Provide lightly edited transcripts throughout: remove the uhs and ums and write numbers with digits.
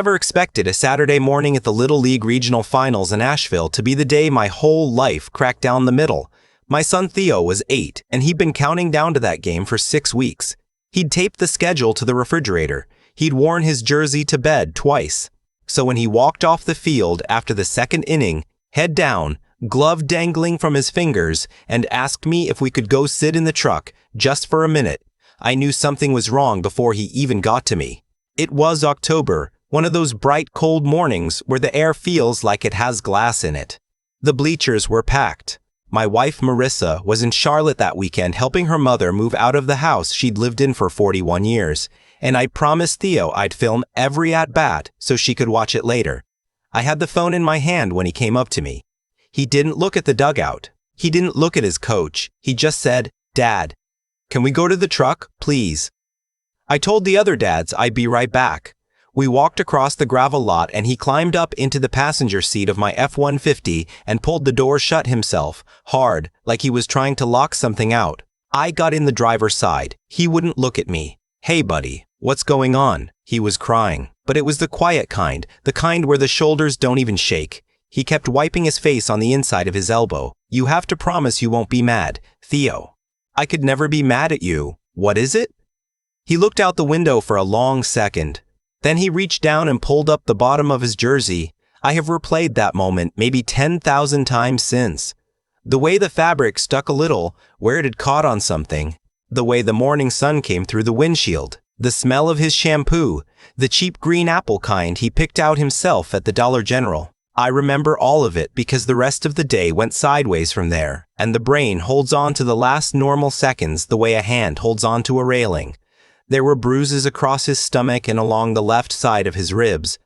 Never expected a Saturday morning at the Little League Regional Finals in Asheville to be the day my whole life cracked down the middle. My son Theo was 8, and he'd been counting down to that game for 6 weeks. He'd taped the schedule to the refrigerator. He'd worn his jersey to bed twice. So when he walked off the field after the second inning, head down, glove dangling from his fingers, and asked me if we could go sit in the truck just for a minute, I knew something was wrong before he even got to me. It was October, one of those bright cold mornings where the air feels like it has glass in it. The bleachers were packed. My wife Marissa was in Charlotte that weekend helping her mother move out of the house she'd lived in for 41 years, and I promised Theo I'd film every at-bat so she could watch it later. I had the phone in my hand when he came up to me. He didn't look at the dugout. He didn't look at his coach. He just said, "Dad, can we go to the truck, please?" I told the other dads I'd be right back. We walked across the gravel lot and he climbed up into the passenger seat of my F-150 and pulled the door shut himself, hard, like he was trying to lock something out. I got in the driver's side. He wouldn't look at me. "Hey buddy, what's going on?" He was crying, but it was the quiet kind, the kind where the shoulders don't even shake. He kept wiping his face on the inside of his elbow. "You have to promise you won't be mad, Theo." "I could never be mad at you. What is it?" He looked out the window for a long second. Then he reached down and pulled up the bottom of his jersey. I have replayed that moment maybe 10,000 times since. The way the fabric stuck a little, where it had caught on something. The way the morning sun came through the windshield. The smell of his shampoo. The cheap green apple kind he picked out himself at the Dollar General. I remember all of it because the rest of the day went sideways from there, and the brain holds on to the last normal seconds the way a hand holds on to a railing. There were bruises across his stomach and along the left side of his ribs.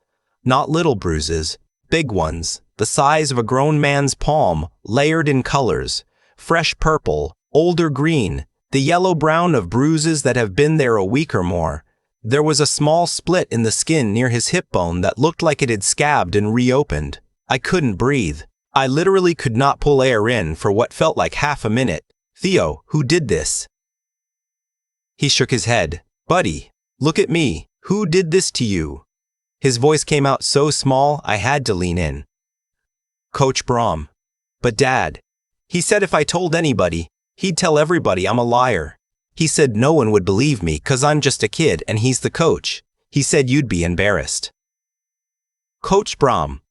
Not little bruises, big ones, the size of a grown man's palm, layered in colors. Fresh purple, older green, the yellow-brown of bruises that have been there a week or more. There was a small split in the skin near his hip bone that looked like it had scabbed and reopened. I couldn't breathe. I literally could not pull air in for what felt like half a minute. "Theo, who did this?" He shook his head. "Buddy, look at me. Who did this to you?" His voice came out so small I had to lean in. "Coach Brahm." "But Dad, he said if I told anybody, he'd tell everybody I'm a liar. He said no one would believe me 'cause I'm just a kid and he's the coach. He said you'd be embarrassed." Coach Brahm.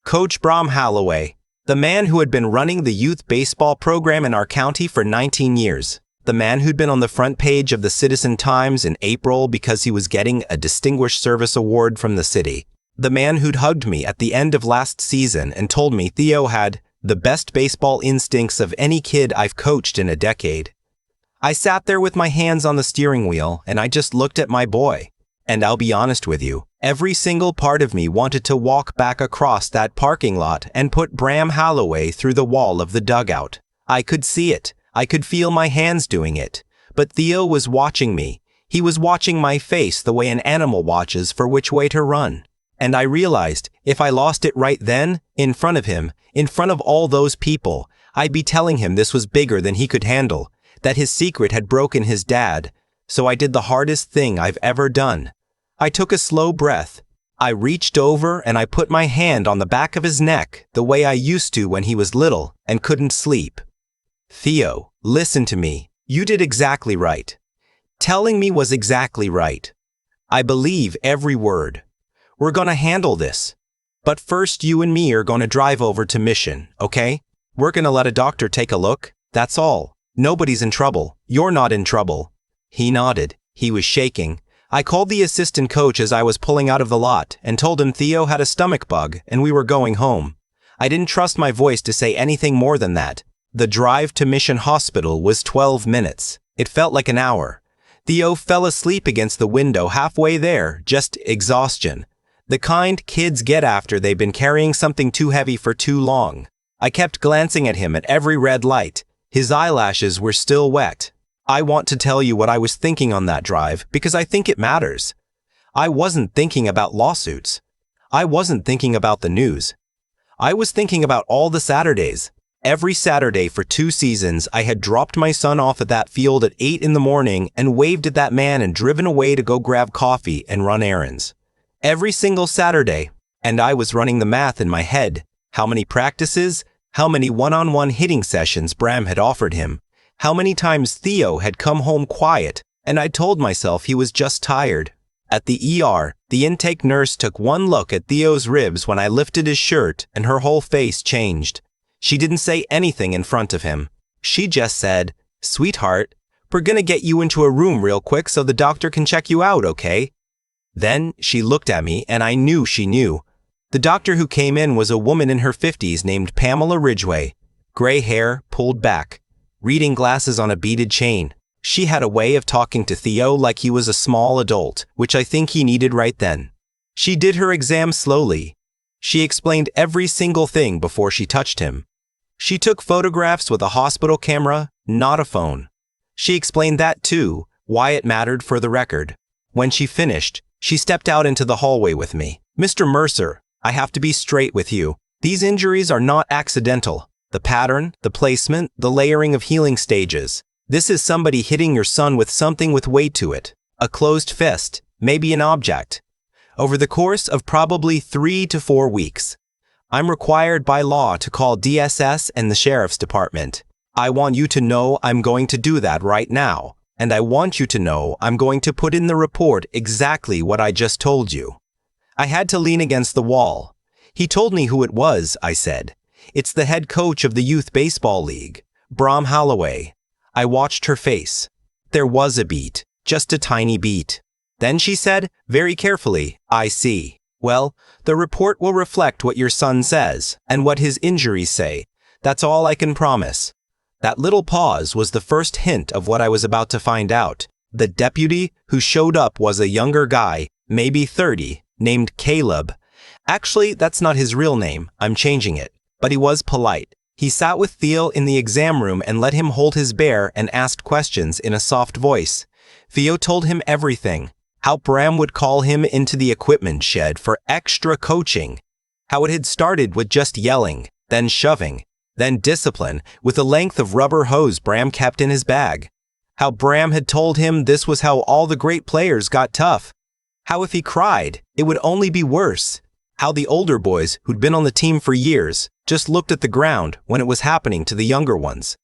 Coach Brahm Holloway, the man who had been running the youth baseball program in our county for 19 years. The man who'd been on the front page of the Citizen Times in April because he was getting a Distinguished Service Award from the city. The man who'd hugged me at the end of last season and told me Theo had the best baseball instincts of any kid I've coached in a decade. I sat there with my hands on the steering wheel and I just looked at my boy. And I'll be honest with you, every single part of me wanted to walk back across that parking lot and put Brahm Holloway through the wall of the dugout. I could see it. I could feel my hands doing it. But Theo was watching me. He was watching my face the way an animal watches for which way to run. And I realized if I lost it right then, in front of him, in front of all those people, I'd be telling him this was bigger than he could handle, that his secret had broken his dad. So I did the hardest thing I've ever done. I took a slow breath. I reached over and I put my hand on the back of his neck the way I used to when he was little and couldn't sleep. "Theo, listen to me. You did exactly right. Telling me was exactly right. I believe every word. We're gonna handle this. But first you and me are gonna drive over to Mission, okay? We're gonna let a doctor take a look. That's all. Nobody's in trouble. You're not in trouble." He nodded. He was shaking. I called the assistant coach as I was pulling out of the lot and told him Theo had a stomach bug and we were going home. I didn't trust my voice to say anything more than that. The drive to Mission Hospital was 12 minutes. It felt like an hour. Theo fell asleep against the window halfway there, just exhaustion. The kind kids get after they've been carrying something too heavy for too long. I kept glancing at him at every red light. His eyelashes were still wet. I want to tell you what I was thinking on that drive because I think it matters. I wasn't thinking about lawsuits. I wasn't thinking about the news. I was thinking about all the Saturdays. Every Saturday for 2 seasons, I had dropped my son off at that field at 8 in the morning and waved at that man and driven away to go grab coffee and run errands. Every single Saturday. And I was running the math in my head. How many practices, how many one-on-one hitting sessions Bram had offered him, how many times Theo had come home quiet, and I told myself he was just tired. At the ER, the intake nurse took one look at Theo's ribs when I lifted his shirt, and her whole face changed. She didn't say anything in front of him. She just said, "Sweetheart, we're gonna get you into a room real quick so the doctor can check you out, okay?" Then she looked at me, and I knew she knew. The doctor who came in was a woman in her 50s named Pamela Ridgway. Gray hair, pulled back. Reading glasses on a beaded chain. She had a way of talking to Theo like he was a small adult, which I think he needed right then. She did her exam slowly. She explained every single thing before she touched him. She took photographs with a hospital camera, not a phone. She explained that too, why it mattered for the record. When she finished, she stepped out into the hallway with me. "Mr. Mercer, I have to be straight with you. These injuries are not accidental. The pattern, the placement, the layering of healing stages. This is somebody hitting your son with something with weight to it. A closed fist, maybe an object. Over the course of probably 3 to 4 weeks. I'm required by law to call DSS and the Sheriff's Department. I want you to know I'm going to do that right now. And I want you to know I'm going to put in the report exactly what I just told you." I had to lean against the wall. "He told me who it was," I said. "It's the head coach of the Youth Baseball League, Bram Holloway." I watched her face. There was a beat, just a tiny beat. Then she said, very carefully, "I see. Well, the report will reflect what your son says, and what his injuries say. That's all I can promise." That little pause was the first hint of what I was about to find out. The deputy who showed up was a younger guy, maybe 30, named Caleb. Actually, that's not his real name. I'm changing it. But he was polite. He sat with Theo in the exam room and let him hold his bear and asked questions in a soft voice. Theo told him everything. How Bram would call him into the equipment shed for extra coaching. How it had started with just yelling, then shoving, then discipline with a length of rubber hose Bram kept in his bag. How Bram had told him this was how all the great players got tough. How if he cried, it would only be worse. How the older boys, who'd been on the team for years, just looked at the ground when it was happening to the younger ones.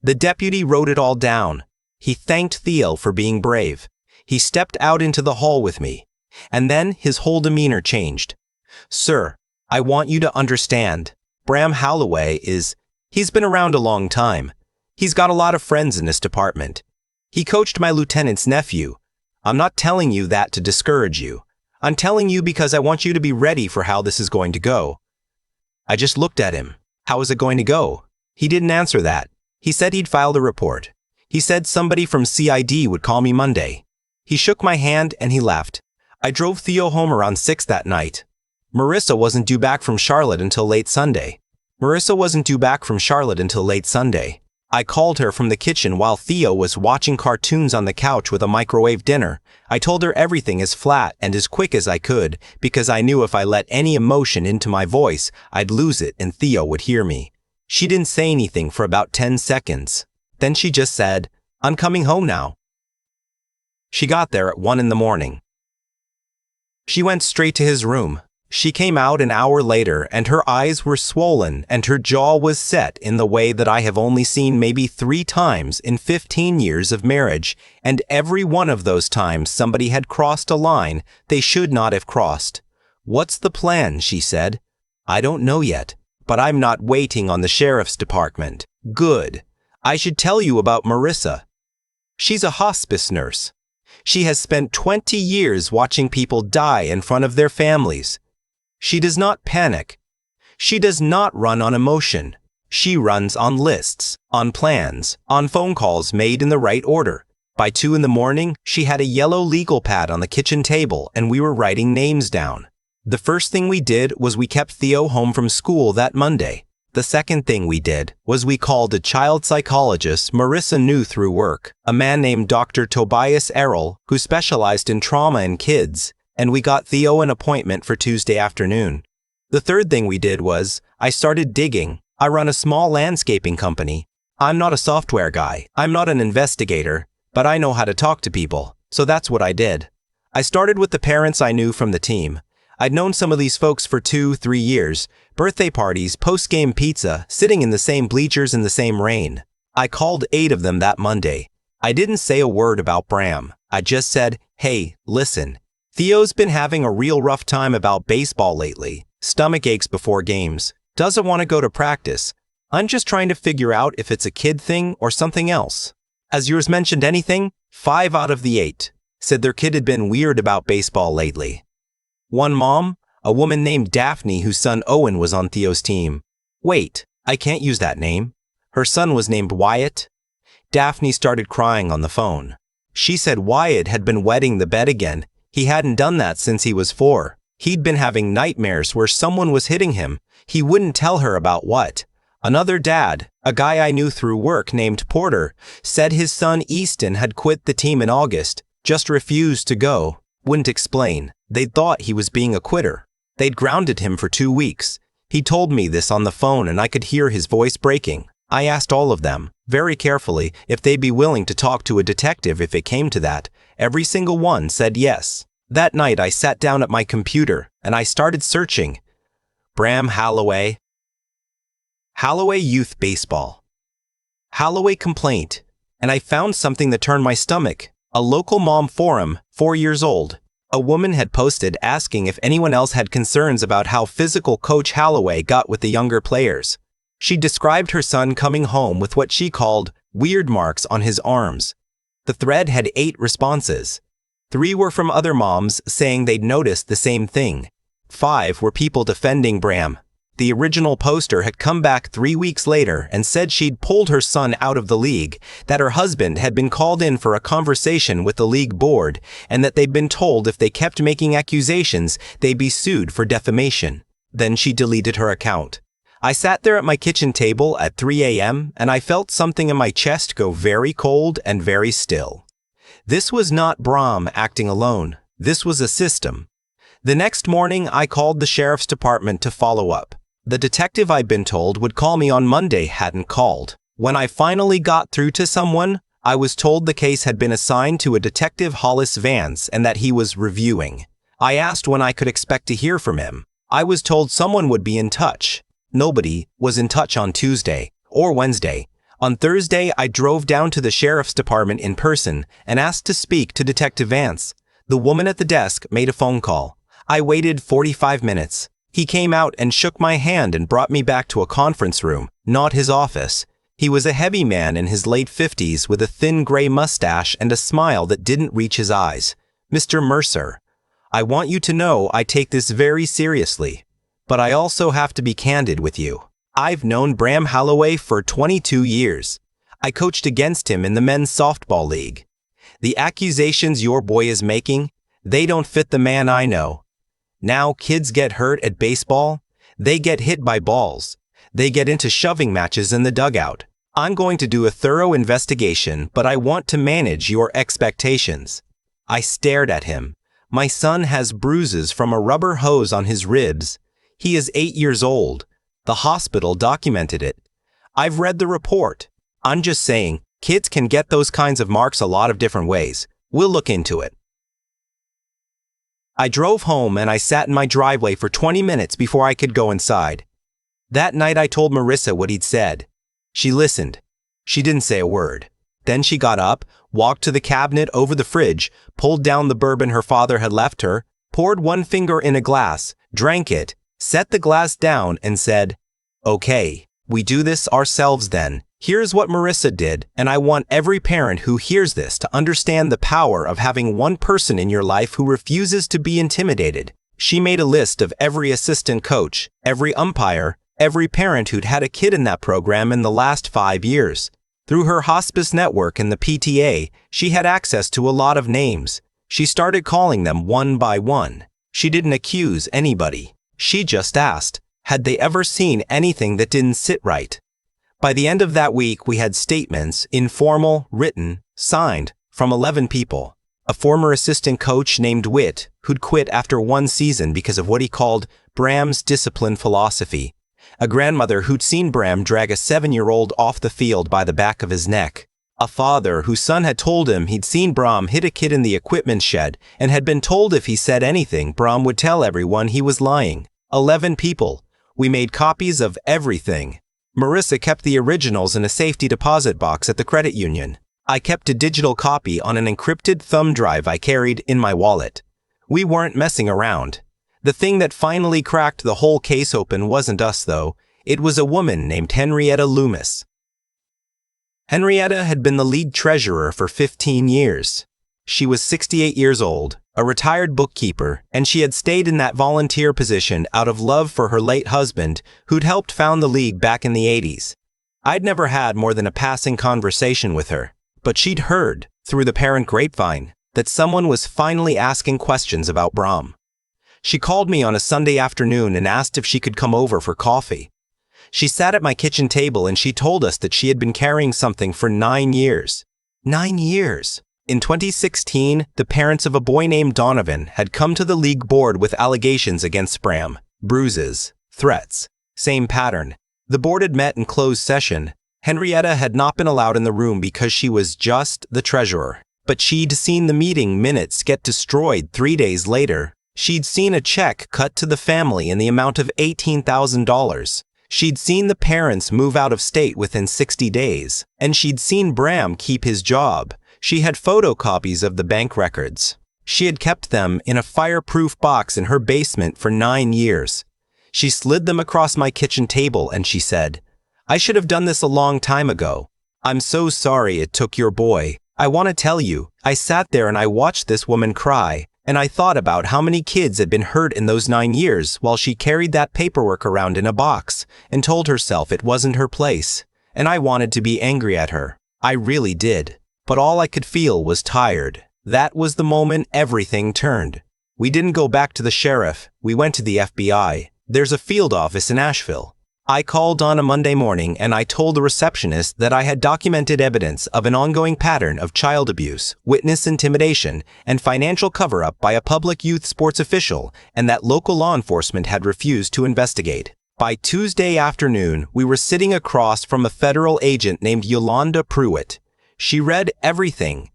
The deputy wrote it all down. He thanked Theo for being brave. He stepped out into the hall with me. And then his whole demeanor changed. "Sir, I want you to understand. Bram Holloway he's been around a long time. He's got a lot of friends in this department. He coached my lieutenant's nephew. I'm not telling you that to discourage you. I'm telling you because I want you to be ready for how this is going to go." I just looked at him. How is it going to go? He didn't answer that. He said he'd filed a report. He said somebody from CID would call me Monday. He shook my hand and he left. I drove Theo home around 6 that night. Marissa wasn't due back from Charlotte until late Sunday. I called her from the kitchen while Theo was watching cartoons on the couch with a microwave dinner. I told her everything as flat and as quick as I could because I knew if I let any emotion into my voice, I'd lose it and Theo would hear me. She didn't say anything for about 10 seconds. Then she just said, "I'm coming home now." She got there at 1 in the morning. She went straight to his room. She came out an hour later and her eyes were swollen and her jaw was set in the way that I have only seen maybe 3 times in 15 years of marriage, and every one of those times somebody had crossed a line they should not have crossed. "What's the plan?" she said. "I don't know yet, but I'm not waiting on the Sheriff's Department." "Good. I should tell you about Marissa. She's a hospice nurse. She has spent 20 years watching people die in front of their families. She does not panic. She does not run on emotion. She runs on lists, on plans, on phone calls made in the right order. By 2 in the morning, she had a yellow legal pad on the kitchen table and we were writing names down. The first thing we did was we kept Theo home from school that Monday. The second thing we did was we called a child psychologist Marissa knew through work, a man named Dr. Tobias Errol, who specialized in trauma in kids, and we got Theo an appointment for Tuesday afternoon. The third thing we did was, I started digging. I run a small landscaping company. I'm not a software guy. I'm not an investigator, but I know how to talk to people, so that's what I did. I started with the parents I knew from the team. I'd known some of these folks for 2-3 years, birthday parties, post-game pizza, sitting in the same bleachers in the same rain. I called 8 of them that Monday. I didn't say a word about Bram. I just said, hey, listen. Theo's been having a real rough time about baseball lately. Stomach aches before games. Doesn't want to go to practice. I'm just trying to figure out if it's a kid thing or something else. Has yours mentioned anything? 5 out of the 8 said their kid had been weird about baseball lately. One mom, a woman named Daphne whose son Owen was on Theo's team. Wait, I can't use that name. Her son was named Wyatt. Daphne started crying on the phone. She said Wyatt had been wetting the bed again. He hadn't done that since he was 4. He'd been having nightmares where someone was hitting him. He wouldn't tell her about what. Another dad, a guy I knew through work named Porter, said his son Easton had quit the team in August, just refused to go, wouldn't explain. They'd thought he was being a quitter. They'd grounded him for 2 weeks. He told me this on the phone and I could hear his voice breaking. I asked all of them, very carefully, if they'd be willing to talk to a detective if it came to that. Every single one said yes. That night I sat down at my computer and I started searching. Bram Halloway. Halloway Youth Baseball. Halloway complaint. And I found something that turned my stomach. A local mom forum, 4 years old. A woman had posted asking if anyone else had concerns about how physical Coach Halloway got with the younger players. She described her son coming home with what she called weird marks on his arms. The thread had 8 responses. 3 were from other moms saying they'd noticed the same thing. 5 were people defending Bram. The original poster had come back 3 weeks later and said she'd pulled her son out of the league, that her husband had been called in for a conversation with the league board, and that they'd been told if they kept making accusations, they'd be sued for defamation. Then she deleted her account. I sat there at my kitchen table at 3 a.m. and I felt something in my chest go very cold and very still. This was not Bram acting alone. This was a system. The next morning, I called the sheriff's department to follow up. The detective I'd been told would call me on Monday hadn't called. When I finally got through to someone, I was told the case had been assigned to a Detective Hollis Vance and that he was reviewing. I asked when I could expect to hear from him. I was told someone would be in touch. Nobody was in touch on Tuesday or Wednesday. On Thursday, I drove down to the sheriff's department in person and asked to speak to Detective Vance. The woman at the desk made a phone call. I waited 45 minutes. He came out and shook my hand and brought me back to a conference room, not his office. He was a heavy man in his late 50s with a thin gray mustache and a smile that didn't reach his eyes. Mr. Mercer, I want you to know I take this very seriously, but I also have to be candid with you. I've known Bram Halloway for 22 years. I coached against him in the men's softball league. The accusations your boy is making, they don't fit the man I know. Now kids get hurt at baseball. They get hit by balls. They get into shoving matches in the dugout. I'm going to do a thorough investigation, but I want to manage your expectations. I stared at him. My son has bruises from a rubber hose on his ribs. He is 8 years old. The hospital documented it. I've read the report. I'm just saying, kids can get those kinds of marks a lot of different ways. We'll look into it. I drove home and I sat in my driveway for 20 minutes before I could go inside. That night I told Marissa what he'd said. She listened. She didn't say a word. Then she got up, walked to the cabinet over the fridge, pulled down the bourbon her father had left her, poured one finger in a glass, drank it, set the glass down and said, "Okay, we do this ourselves then. Here's what Marissa did, and I want every parent who hears this to understand the power of having one person in your life who refuses to be intimidated." She made a list of every assistant coach, every umpire, every parent who'd had a kid in that program in the last 5 years. Through her hospice network and the PTA, she had access to a lot of names. She started calling them one by one. She didn't accuse anybody. She just asked, had they ever seen anything that didn't sit right? By the end of that week, we had statements, informal, written, signed, from 11 people. A former assistant coach named Witt, who'd quit after 1 season because of what he called Bram's discipline philosophy. A grandmother who'd seen Bram drag a 7-year-old off the field by the back of his neck. A father whose son had told him he'd seen Bram hit a kid in the equipment shed and had been told if he said anything, Bram would tell everyone he was lying. 11 people. We made copies of everything. Marissa kept the originals in a safety deposit box at the credit union. I kept a digital copy on an encrypted thumb drive I carried in my wallet. We weren't messing around. The thing that finally cracked the whole case open wasn't us, though. It was a woman named Henrietta Loomis. Henrietta had been the league treasurer for 15 years. She was 68 years old, a retired bookkeeper, and she had stayed in that volunteer position out of love for her late husband, who'd helped found the league back in the 80s. I'd never had more than a passing conversation with her, but she'd heard, through the parent grapevine, that someone was finally asking questions about Bram. She called me on a Sunday afternoon and asked if she could come over for coffee. She sat at my kitchen table and she told us that she had been carrying something for 9 years. 9 years! In 2016, the parents of a boy named Donovan had come to the league board with allegations against Bram. Bruises, threats, same pattern. The board had met in closed session. Henrietta had not been allowed in the room because she was just the treasurer. But she'd seen the meeting minutes get destroyed 3 days later. She'd seen a check cut to the family in the amount of $18,000. She'd seen the parents move out of state within 60 days. And she'd seen Bram keep his job. She had photocopies of the bank records. She had kept them in a fireproof box in her basement for 9 years. She slid them across my kitchen table and she said, "I should have done this a long time ago. I'm so sorry it took your boy. I want to tell you, I sat there and I watched this woman cry, and I thought about how many kids had been hurt in those 9 years while she carried that paperwork around in a box and told herself it wasn't her place. And I wanted to be angry at her. I really did. But all I could feel was tired. That was the moment everything turned. We didn't go back to the sheriff. We went to the FBI. There's a field office in Asheville. I called on a Monday morning and I told the receptionist that I had documented evidence of an ongoing pattern of child abuse, witness intimidation, and financial cover-up by a public youth sports official, and that local law enforcement had refused to investigate. By Tuesday afternoon, we were sitting across from a federal agent named Yolanda Pruitt. She read everything.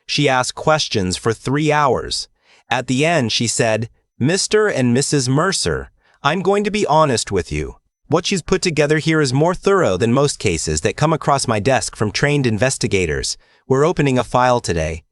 She asked questions for 3 hours. At the end, she said, "Mr. and Mrs. Mercer, I'm going to be honest with you. What she's put together here is more thorough than most cases that come across my desk from trained investigators. We're opening a file today."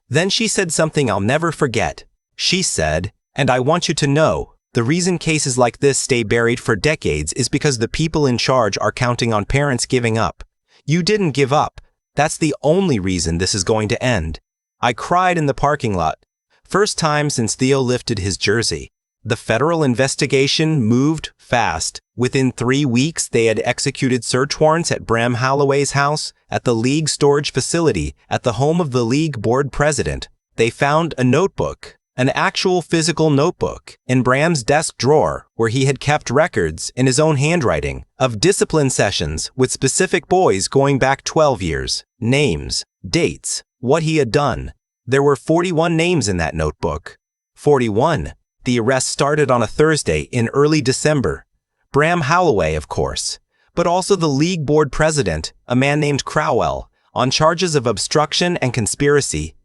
Then she said something I'll never forget. She said, "And I want you to know, the reason cases like this stay buried for decades is because the people in charge are counting on parents giving up. You didn't give up. That's the only reason this is going to end." I cried in the parking lot. First time since Theo lifted his jersey. The federal investigation moved fast. Within 3 weeks, they had executed search warrants at Bram Holloway's house, at the league storage facility, at the home of the league board president. They found a notebook, an actual physical notebook, in Bram's desk drawer where he had kept records in his own handwriting of discipline sessions with specific boys going back 12 years, names, dates, what he had done. There were 41 names in that notebook. 41. The arrest started on a Thursday in early December. Bram Holloway, of course, but also the league board president, a man named Crowell, on charges of obstruction and conspiracy.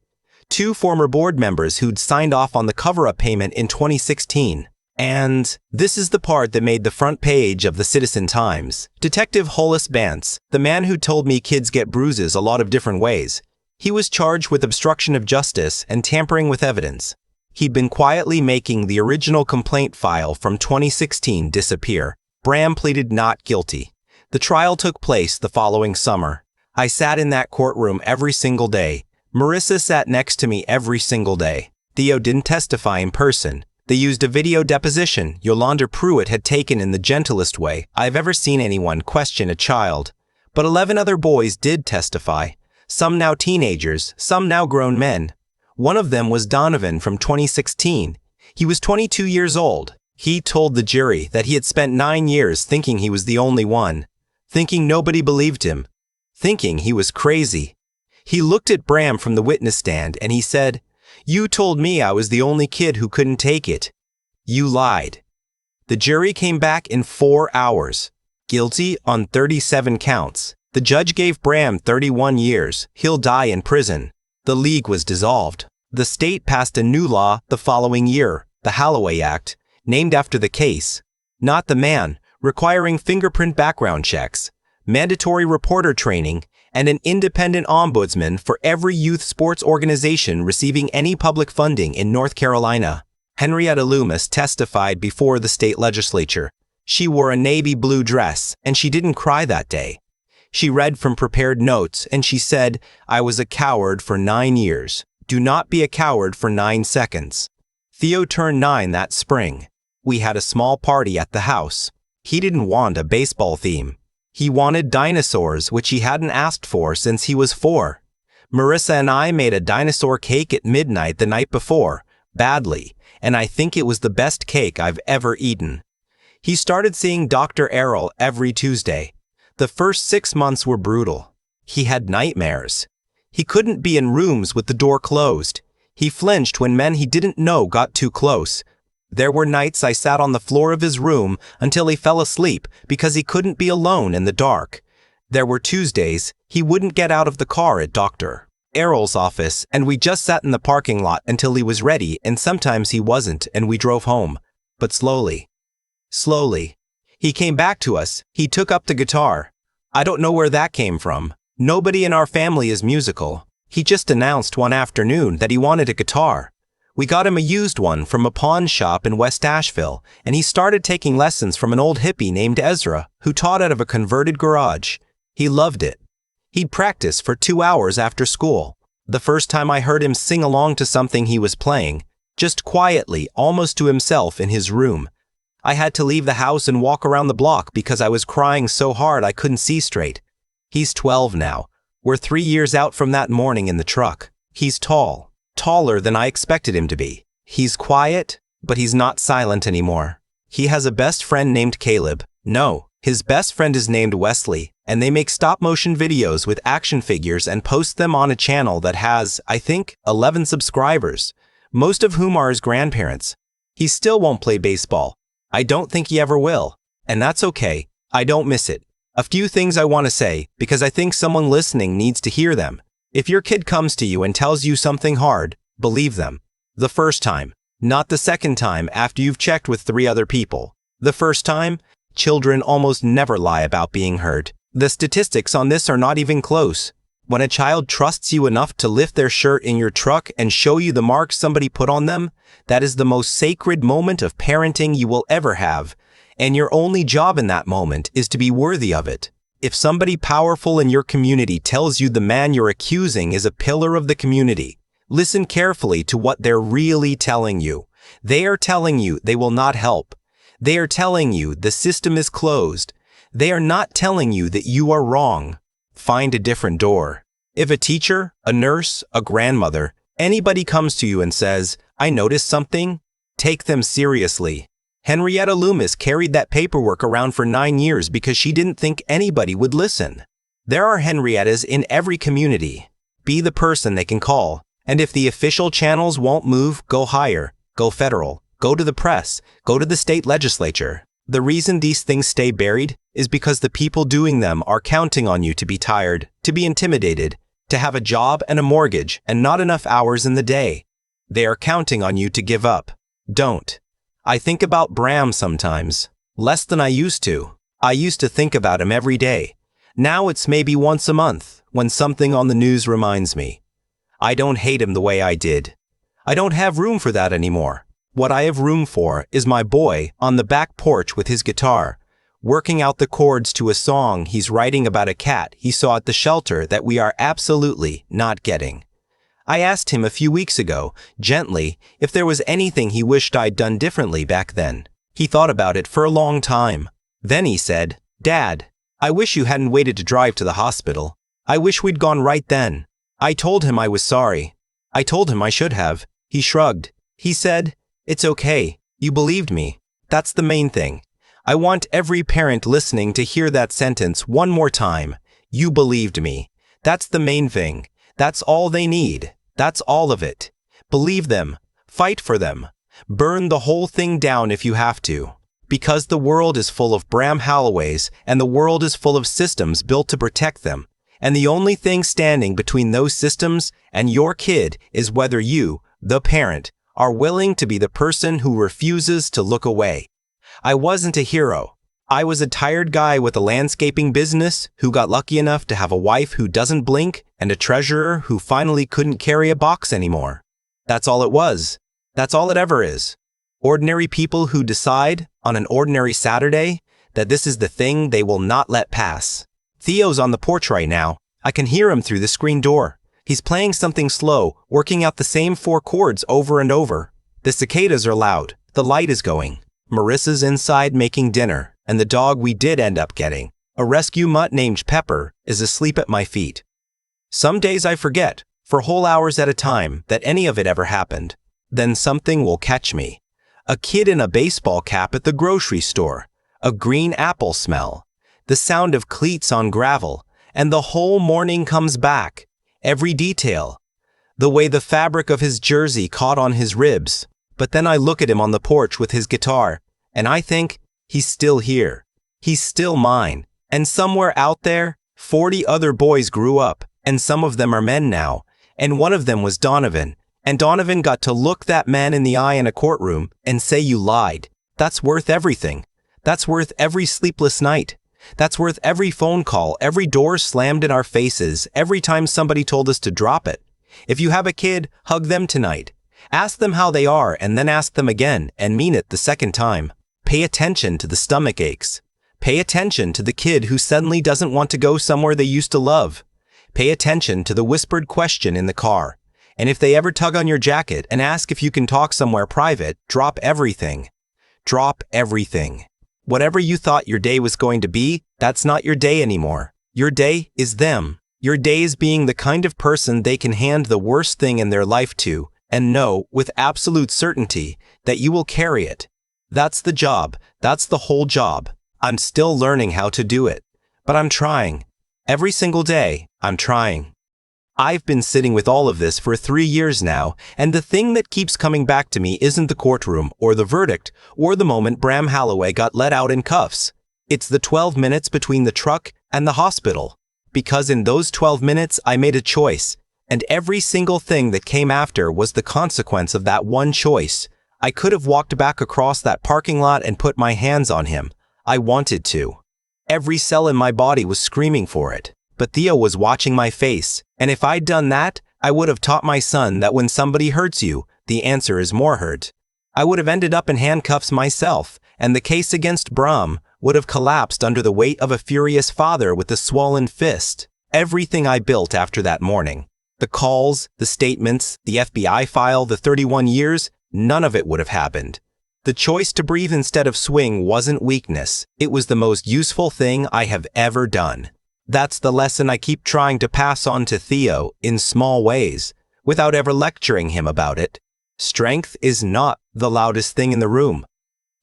2 former board members who'd signed off on the cover-up payment in 2016. And this is the part that made the front page of the Citizen Times. Detective Hollis Bantz, the man who told me kids get bruises a lot of different ways. He was charged with obstruction of justice and tampering with evidence. He'd been quietly making the original complaint file from 2016 disappear. Bram pleaded not guilty. The trial took place the following summer. I sat in that courtroom every single day. Marissa sat next to me every single day. Theo didn't testify in person. They used a video deposition Yolanda Pruitt had taken in the gentlest way I've ever seen anyone question a child. But 11 other boys did testify. Some now teenagers, some now grown men. One of them was Donovan from 2016. He was 22 years old. He told the jury that he had spent 9 years thinking he was the only one, thinking nobody believed him, thinking he was crazy. He looked at Bram from the witness stand and he said, "You told me I was the only kid who couldn't take it. You lied." The jury came back in 4 hours. Guilty on 37 counts. The judge gave Bram 31 years. He'll die in prison. The league was dissolved. The state passed a new law the following year, the Holloway Act, named after the case, not the man, requiring fingerprint background checks, mandatory reporter training, and an independent ombudsman for every youth sports organization receiving any public funding in North Carolina. Henrietta Loomis testified before the state legislature. She wore a navy blue dress, and she didn't cry that day. She read from prepared notes, and she said, "I was a coward for 9 years. Do not be a coward for 9 seconds." Theo turned 9 that spring. We had a small party at the house. He didn't want a baseball theme. He wanted dinosaurs, which he hadn't asked for since he was 4. Marissa and I made a dinosaur cake at midnight the night before, badly, and I think it was the best cake I've ever eaten. He started seeing Dr. Errol every Tuesday. The first 6 months were brutal. He had nightmares. He couldn't be in rooms with the door closed. He flinched when men he didn't know got too close. There were nights I sat on the floor of his room until he fell asleep because he couldn't be alone in the dark. There were Tuesdays he wouldn't get out of the car at Dr. Errol's office, and we just sat in the parking lot until he was ready, and sometimes he wasn't, and we drove home. But slowly. He came back to us. He took up the guitar. I don't know where that came from. Nobody in our family is musical. He just announced one afternoon that he wanted a guitar. We got him a used one from a pawn shop in West Asheville, and he started taking lessons from an old hippie named Ezra, who taught out of a converted garage. He loved it. He'd practice for 2 hours after school. The first time I heard him sing along to something he was playing, just quietly, almost to himself in his room. I had to leave the house and walk around the block because I was crying so hard I couldn't see straight. He's 12 now. We're 3 years out from that morning in the truck. He's tall. Taller than I expected him to be. He's quiet, but he's not silent anymore. He has a best friend named Caleb. No, his best friend is named Wesley, and they make stop-motion videos with action figures and post them on a channel that has, I think, 11 subscribers, most of whom are his grandparents. He still won't play baseball. I don't think he ever will, and that's okay. I don't miss it. A few things I want to say, because I think someone listening needs to hear them. If your kid comes to you and tells you something hard, believe them. The first time, not the second time after you've checked with 3 other people. The first time, children almost never lie about being hurt. The statistics on this are not even close. When a child trusts you enough to lift their shirt in your truck and show you the marks somebody put on them, that is the most sacred moment of parenting you will ever have, and your only job in that moment is to be worthy of it. If somebody powerful in your community tells you the man you're accusing is a pillar of the community, listen carefully to what they're really telling you. They are telling you they will not help. They are telling you the system is closed. They are not telling you that you are wrong. Find a different door. If a teacher, a nurse, a grandmother, anybody comes to you and says, "I noticed something," take them seriously. Henrietta Loomis carried that paperwork around for 9 years because she didn't think anybody would listen. There are Henriettas in every community. Be the person they can call. And if the official channels won't move, go higher, go federal, go to the press, go to the state legislature. The reason these things stay buried is because the people doing them are counting on you to be tired, to be intimidated, to have a job and a mortgage and not enough hours in the day. They are counting on you to give up. Don't. I think about Bram sometimes, less than I used to. I used to think about him every day. Now it's maybe once a month, when something on the news reminds me. I don't hate him the way I did. I don't have room for that anymore. What I have room for is my boy on the back porch with his guitar, working out the chords to a song he's writing about a cat he saw at the shelter that we are absolutely not getting. I asked him a few weeks ago, gently, if there was anything he wished I'd done differently back then. He thought about it for a long time. Then he said, "Dad, I wish you hadn't waited to drive to the hospital. I wish we'd gone right then." I told him I was sorry. I told him I should have. He shrugged. He said, "It's okay. You believed me. That's the main thing." I want every parent listening to hear that sentence one more time. You believed me. That's the main thing. That's all they need. That's all of it. Believe them. Fight for them. Burn the whole thing down if you have to. Because the world is full of Bram Halloways and the world is full of systems built to protect them. And the only thing standing between those systems and your kid is whether you, the parent, are willing to be the person who refuses to look away. I wasn't a hero. I was a tired guy with a landscaping business who got lucky enough to have a wife who doesn't blink and a treasurer who finally couldn't carry a box anymore. That's all it was. That's all it ever is. Ordinary people who decide, on an ordinary Saturday, that this is the thing they will not let pass. Theo's on the porch right now. I can hear him through the screen door. He's playing something slow, working out the same 4 chords over and over. The cicadas are loud. The light is going. Marissa's inside making dinner, and the dog we did end up getting, a rescue mutt named Pepper, is asleep at my feet. Some days I forget, for whole hours at a time, that any of it ever happened. Then something will catch me. A kid in a baseball cap at the grocery store, a green apple smell, the sound of cleats on gravel, and the whole morning comes back. Every detail. The way the fabric of his jersey caught on his ribs. But then I look at him on the porch with his guitar, and I think, he's still here. He's still mine. And somewhere out there, 40 other boys grew up, and some of them are men now, and one of them was Donovan. And Donovan got to look that man in the eye in a courtroom and say you lied. That's worth everything. That's worth every sleepless night. That's worth every phone call, every door slammed in our faces, every time somebody told us to drop it. If you have a kid, hug them tonight. Ask them how they are and then ask them again and mean it the second time. Pay attention to the stomach aches. Pay attention to the kid who suddenly doesn't want to go somewhere they used to love. Pay attention to the whispered question in the car. And if they ever tug on your jacket and ask if you can talk somewhere private, drop everything. Drop everything. Whatever you thought your day was going to be, that's not your day anymore. Your day is them. Your day is being the kind of person they can hand the worst thing in their life to, and know with absolute certainty that you will carry it. That's the job. That's the whole job. I'm still learning how to do it. But I'm trying. Every single day, I'm trying. I've been sitting with all of this for 3 years now, and the thing that keeps coming back to me isn't the courtroom, or the verdict, or the moment Bram Halloway got let out in cuffs. It's the 12 minutes between the truck and the hospital. Because in those 12 minutes, I made a choice, and every single thing that came after was the consequence of that one choice. I could have walked back across that parking lot and put my hands on him. I wanted to. Every cell in my body was screaming for it. But Theo was watching my face, and if I'd done that, I would have taught my son that when somebody hurts you, the answer is more hurt. I would have ended up in handcuffs myself, and the case against Bram would have collapsed under the weight of a furious father with a swollen fist. Everything I built after that morning, the calls, the statements, the FBI file, the 31 years, none of it would have happened. The choice to breathe instead of swing wasn't weakness. It was the most useful thing I have ever done. That's the lesson I keep trying to pass on to Theo in small ways, without ever lecturing him about it. Strength is not the loudest thing in the room.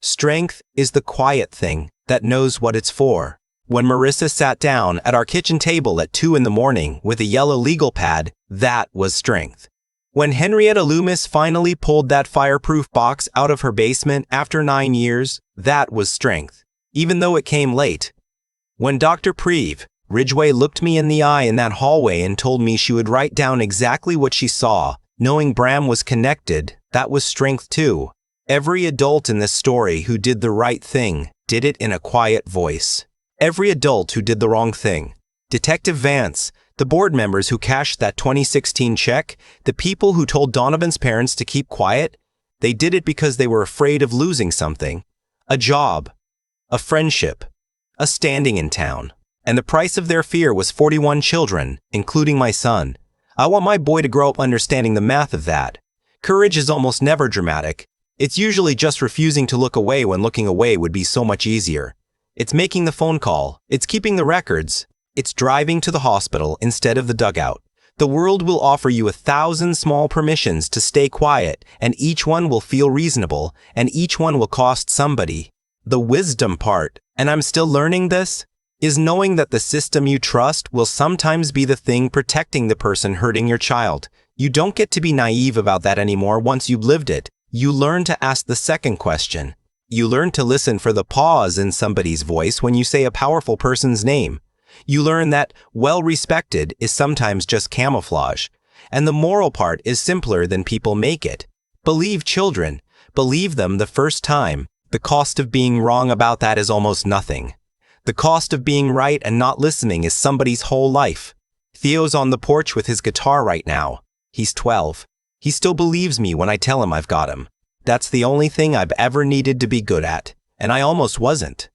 Strength is the quiet thing that knows what it's for. When Marissa sat down at our kitchen table at 2 in the morning with a yellow legal pad, that was strength. When Henrietta Loomis finally pulled that fireproof box out of her basement after 9 years, that was strength, even though it came late. When Dr. Preve, Ridgway looked me in the eye in that hallway and told me she would write down exactly what she saw, knowing Bram was connected, that was strength too. Every adult in this story who did the right thing did it in a quiet voice. Every adult who did the wrong thing. Detective Vance, the board members who cashed that 2016 check, the people who told Donovan's parents to keep quiet, they did it because they were afraid of losing something. A job. A friendship. A standing in town. And the price of their fear was 41 children, including my son. I want my boy to grow up understanding the math of that. Courage is almost never dramatic. It's usually just refusing to look away when looking away would be so much easier. It's making the phone call. It's keeping the records. It's driving to the hospital instead of the dugout. The world will offer you 1,000 small permissions to stay quiet, and each one will feel reasonable, and each one will cost somebody. The wisdom part, and I'm still learning this, is knowing that the system you trust will sometimes be the thing protecting the person hurting your child. You don't get to be naive about that anymore once you've lived it. You learn to ask the second question. You learn to listen for the pause in somebody's voice when you say a powerful person's name. You learn that well-respected is sometimes just camouflage, and the moral part is simpler than people make it. Believe children. Believe them the first time. The cost of being wrong about that is almost nothing. The cost of being right and not listening is somebody's whole life. Theo's on the porch with his guitar right now. He's 12. He still believes me when I tell him I've got him. That's the only thing I've ever needed to be good at, and I almost wasn't.